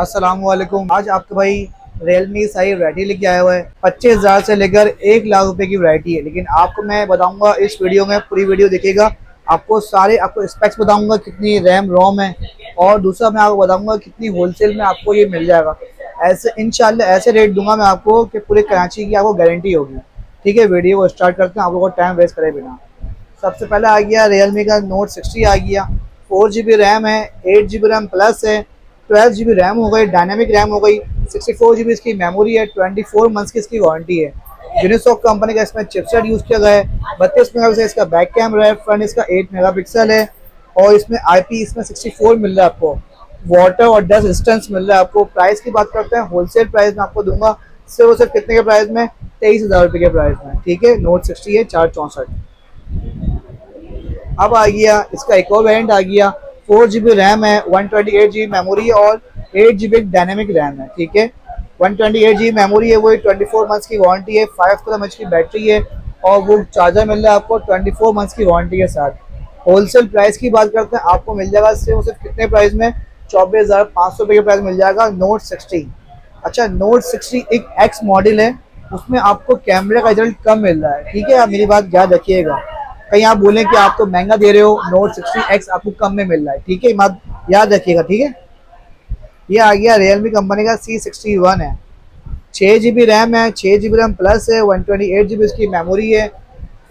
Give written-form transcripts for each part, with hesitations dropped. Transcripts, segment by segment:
अस्सलाम वालेकुम। आज आपके भाई रियलमी सारी वैरायटी लेके आया हुआ है। 25,000 से लेकर 1 लाख रुपए की वैरायटी है। लेकिन आपको मैं बताऊंगा इस वीडियो में, पूरी वीडियो देखिएगा, आपको स्पेक्स बताऊंगा, कितनी रैम रोम है, और दूसरा मैं आपको बताऊंगा कितनी होलसेल में आपको ये मिल जाएगा। ऐसे इंशाल्लाह ऐसे रेट दूंगा मैं आपको कि पूरे कराची की आपको गारंटी होगी। ठीक है, वीडियो को स्टार्ट करते हैं, आप लोगों को टाइम वेस्ट करे बिना। सबसे पहले आ गया रियलमी का नोट 60 आ गया। 4 GB रैम है, 8 GB रैम प्लस है, 12 GB रैम हो गई, डायनेमिक रैम हो गई, 64 GB इसकी मेमोरी है, 24 मंथ्स की इसकी वारंटी है। यूनिसॉक कंपनी का इसमें चिपसेट यूज़ किया गया है। 32 मेगापिक्सल इसका बैक कैमरा है, फ्रंट इसका 8 मेगापिक्सल है, और इसमें IP इसमें 64 मिल रहा है आपको। वाटर और डस्ट रेजिस्टेंस मिल रहा है आपको। प्राइस की बात करते हैं, होलसेल प्राइस में आपको दूंगा सिर्फ कितने के प्राइस में, 23,000 रुपये के प्राइस में। ठीक है, नोट 60 है, 464। अब आ गया इसका एक और वेरिएंट आ गया। 4 GB रैम है, 128 GB मेमोरी है, और 8 GB डायनेमिक रैम है। ठीक है, 128 GB मेमोरी है, वो 24 मंथ्स की वारंटी है, 5000 mAh की बैटरी है, और वो चार्जर मिल रहा है आपको 24 मंथ्स की वारंटी के साथ। होलसेल प्राइस की बात करते हैं, आपको मिल जाएगा सिर्फ कितने प्राइस में, 24,500 रुपये के प्राइस मिल जाएगा नोट 60। अच्छा, नोट 60 एक एक्स मॉडल है, उसमें आपको कैमरे का रिजल्ट कम मिल रहा है। ठीक है, आप मेरी बात याद रखिएगा, कहीं आप बोलें कि आप तो महंगा दे रहे हो, नोट 60X आपको कम में मिल रहा है। ठीक है, बात याद रखिएगा। ठीक है, ये आ गया रियलमी कंपनी का C61 है। 6 GB रैम है, 6 GB रैम प्लस है, 128 GB इसकी मेमोरी है,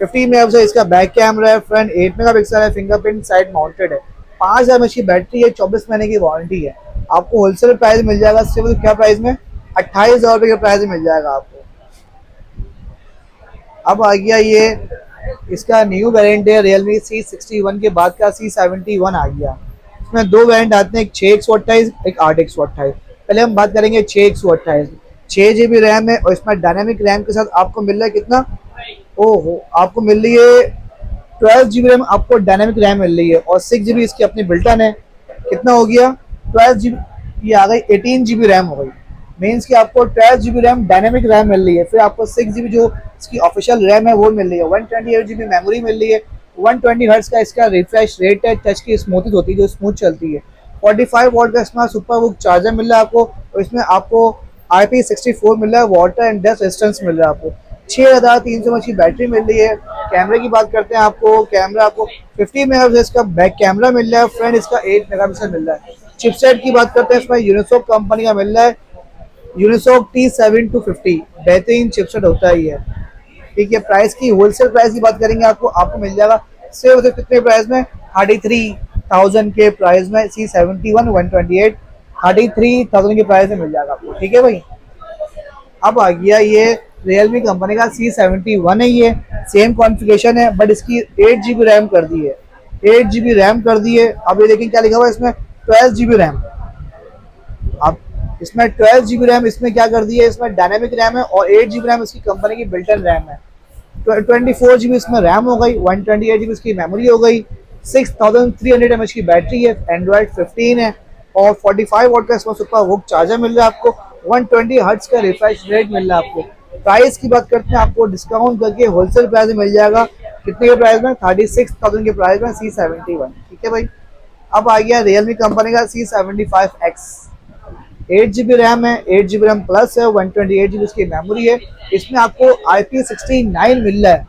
50 मेगापिक्सल इसका बैक कैमरा है, फ्रंट 8 मेगापिक्सल है, फिंगरप्रिंट साइड माउंटेड है, 5000 mAh की बैटरी है, 24 महीने की वारंटी है। आपको होलसेल प्राइस मिल जाएगा सिर्फ क्या प्राइस में, 28,000 रुपये के प्राइस में मिल जाएगा आपको। अब आ गया ये इसका न्यू वेरिएंट है, रियलमी C61 के बाद का C71 आ गया। इसमें दो वेरिएंट आते हैं, एक 6/128, एक 8/128। पहले हम बात करेंगे 6/128। 6 GB रैम है, और इसमें डायनेमिक रैम के साथ आपको मिल रहा है कितना, ओहो, आपको मिल रही है 12 GB रैम, आपको डायनेमिक रैम मिल रही है, और 6 GB इसकी अपनी बिल्टन है। कितना हो गया, 12 GB, ये आ गई 18 GB रैम हो गई। मीन्स कि आपको 12 GB रैम डायनेमिक रैम मिल रही है, फिर आपको 6 GB जो इसकी ऑफिशियल रैम है वो मिल रही है, 128 GB मेमोरी मिल रही है, 120 हर्ट्ज का इसका रिफ्रेश रेट है, टच की स्मूथनेस होती है जो स्मूथ चलती है, 45 वॉट का इसमें सुपर बुक चार्जर मिल रहा है आपको, और इसमें आपको IP64 मिल रहा है, वाटर एंड डस्ट रेजिस्टेंस मिल रहा है आपको, 6300 mAh की बैटरी मिल रही है। कैमरे की बात करते हैं, आपको कैमरा आपको 50 मेगापिक्सल का बैक कैमरा मिल रहा है, फ्रंट इसका 8 मेगापिक्सल मिल रहा है। चिपसेट की बात करते हैं, इसमें यूनिसॉक कंपनी का मिल रहा है, यूनिसॉक T7250, बेहतरीन चिपसेट होता है ये। ठीक है, प्राइस की होलसेल प्राइस की बात करेंगे, आपको मिल जाएगा सिर्फ कितने प्राइस में, 33,000 के प्राइस में। C71 128 33,000 के प्राइस में मिल जाएगा आपको। ठीक है भाई, अब आ गया ये रियलमी कंपनी का C71 है, ये सेम कॉन्फ़िगरेशन है, बट इसकी 8 GB रैम कर दी है, 8 GB रैम कर दी है। अब ये देखें क्या लिखा हुआ है इसमें, 12 GB रैम। अब इसमें 12 GB रैम इसमें क्या कर दी है, इसमें डायनेमिक रैम है, और 8 GB रैम इसकी कंपनी की बिल्टन रैम है। 24 GB इसमें रैम हो गई, 128 GB इसकी मेमोरी हो गई, 6300 mAh की बैटरी है, एंड्रॉइड 15 है, और 45 वॉट का इसमें सुपर वुक चार्जर मिल रहा है आपको, 120 हर्ट्ज का रिफ्रेश रेट मिल रहा है आपको। प्राइस की बात करते हैं, आपको डिस्काउंट करके होलसेल प्राइस में मिल जाएगा कितने के प्राइस में, 36,000 के प्राइस में C71। ठीक है भाई, अब आ गया रियलमी कंपनी का C75X। 8 GB रैम है, 8 GB रैम प्लस है, 128 GB इसकी मेमोरी है, इसमें आपको IP69 मिल रहा है।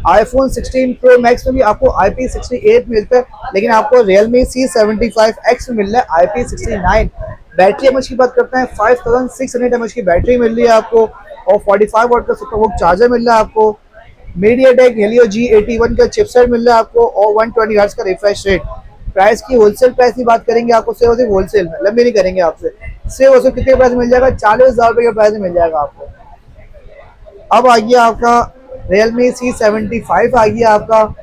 आईफोन 16 प्रो मैक्स में भी आपको IP68 मिलता है, लेकिन आपको रियलमी C75X में मिल रहा है IP69। बैटरी एमएच की बात करते हैं, 5600 mAh की बैटरी मिल रही है आपको, और 45 वॉट का सुपर वुक चार्जर मिल रहा है आपको। मीडियाटेक हेलियो G81 का चिपसेट मिल रहा है आपको, और 120 हर्ट्ज का रिफ्रेश रेट। प्राइस की होलसेल प्राइस की बात करेंगे, आपको सिर्फ होलसेल में, लंबी नहीं करेंगे आपसे, सिर्फ कितने प्राइस मिल जाएगा, 40,000 रुपये के प्राइस में मिल जाएगा आपको। अब आ गया आपका रियलमी C75 आ गया आपका।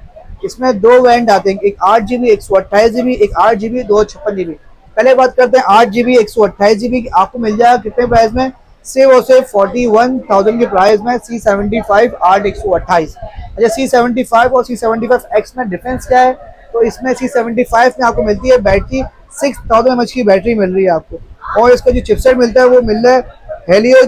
इसमें दो वेरिएंट आते हैं, एक 8 GB 128 GB, एक 8 GB 256 GB। पहले बात करते हैं 8 GB 128 GB की, आपको मिल जाएगा कितने प्राइस में, सिर्फ 41,000 के प्राइस में C75 8/128। अच्छा, C75 और C75X में डिफरेंस क्या है, तो इसमें C75 में आपको मिलती है बैटरी 6000 mAh की बैटरी मिल रही है आपको, और इसका जो चिपसेट मिलता है वो मिल रहा है हेलियो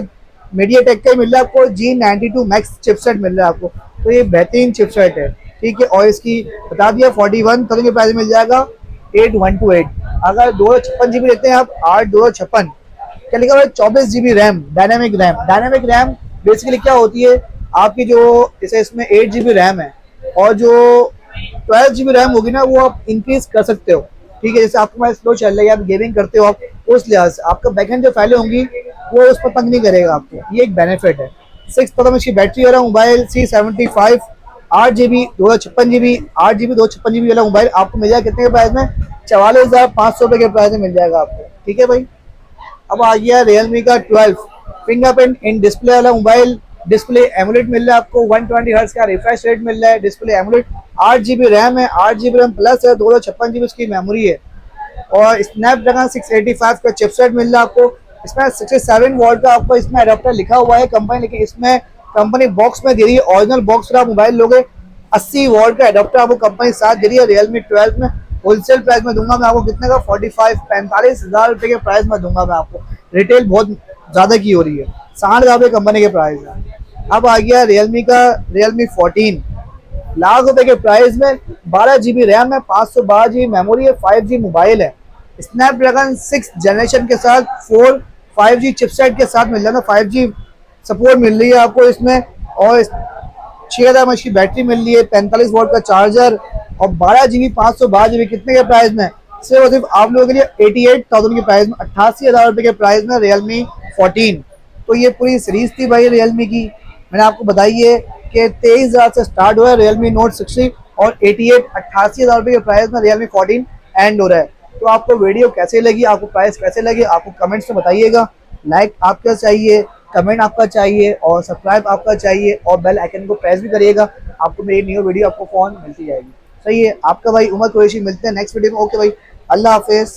मीडियाटेक का ही मिल रहा है आपको, G92 मैक्स चिपसेट मिल रहा है आपको, तो ये बेहतरीन चिपसेट है। ठीक है, और इसकी बता दिया 41,000 के प्राइस मिल जाएगा 8128। अगर 256 GB लेते हैं आप, 8 256, क्या लिखा हुआ है 24 GB RAM, dynamic RAM. Dynamic RAM basically क्या होती है, आपकी जो जैसे इसमें 8 GB रैम है और जो 12 GB रैम होगी ना, वो आप इंक्रीज कर सकते हो। ठीक है, जैसे आपको मैं स्लो चल रही है, आप गेमिंग करते हो, आप उस लिहाज से आपका बैकएंड जो फाइलें होंगी वो उस पर तंग नहीं करेगा आपको, ये एक बेनिफिट है। 6 इसकी बैटरी वाला mobile C75 8 GB 256 GB 8 GB 256 GB वाला मोबाइल आपको मिल जाएगा कितने के प्राइस में, 44,500 रुपए के प्राइस में मिल जाएगा आपको। ठीक है भाई। अब आ गया Realme का 12 फिंगरप्रिंट इन डिस्प्ले वाला मोबाइल। डिस्प्ले एमुलेट मिल रहा है आपको, 120 हर्ट्ज का रिफ्रेश रेट मिल रहा है। डिस्प्ले एमुलेट, 8 GB रैम है, 8 GB रैम प्लस है, 256 GB इसकी मेमोरी है और स्नैपड्रैगन 685 का चिपसेट मिल रहा है आपको। इसमें 67 वॉट का आपको इसमें अडेप्टर लिखा हुआ है कंपनी, लेकिन इसमें कंपनी बॉक्स में दे रही है, ओरिजिनल बॉक्स आप मोबाइल लोगे 80 वॉट का अडेप्टर आपको कंपनी साथ दे रही है। Realme 12 में होलसेल प्राइस में दूंगा मैं आपको कितने का, 45,000 रुपए के प्राइस में दूंगा मैं आपको। रिटेल बहुत ज्यादा की हो रही है, 60,000 कंपनी के प्राइस है। अब आ गया Realme का Realme 14 लाख रुपए के प्राइस में, 12 GB रैम है, 512 GB मेमोरी है, 5G मोबाइल है। स्नैपड्रैगन 6 जनरेशन के साथ 5G चिपसेट के साथ मिल रहा है, 5G सपोर्ट मिल रही है आपको इसमें और 6000 mAh की बैटरी मिल रही है, 45 वोल्ट का चार्जर और 12 GB 512 GB कितने के प्राइस में, सिर्फ और सिर्फ आप लोगों के लिए 88,000 के प्राइस में, 88,000 रुपए के प्राइस में Realme 14। तो ये पूरी सीरीज थी भाई Realme की, मैंने आपको बताई है कि 23,000 से स्टार्ट हुआ है Realme Note 60 और 88,000 रुपए के प्राइस में Realme 14 एंड हो रहा है। तो आपको वीडियो कैसे लगी, आपको प्राइस कैसे लगे, आपको कमेंट्स में बताइएगा। लाइक आपका चाहिए, कमेंट आपका चाहिए और सब्सक्राइब आपका चाहिए और बेल आइकन को प्रेस भी करिएगा, आपको मेरी न्यू वीडियो आपको फोन मिलती जाएगी। सही है, आपका भाई उमर कुरैशी, मिलते हैं नेक्स्ट वीडियो में। ओके भाई, अल्लाह हाफिज़।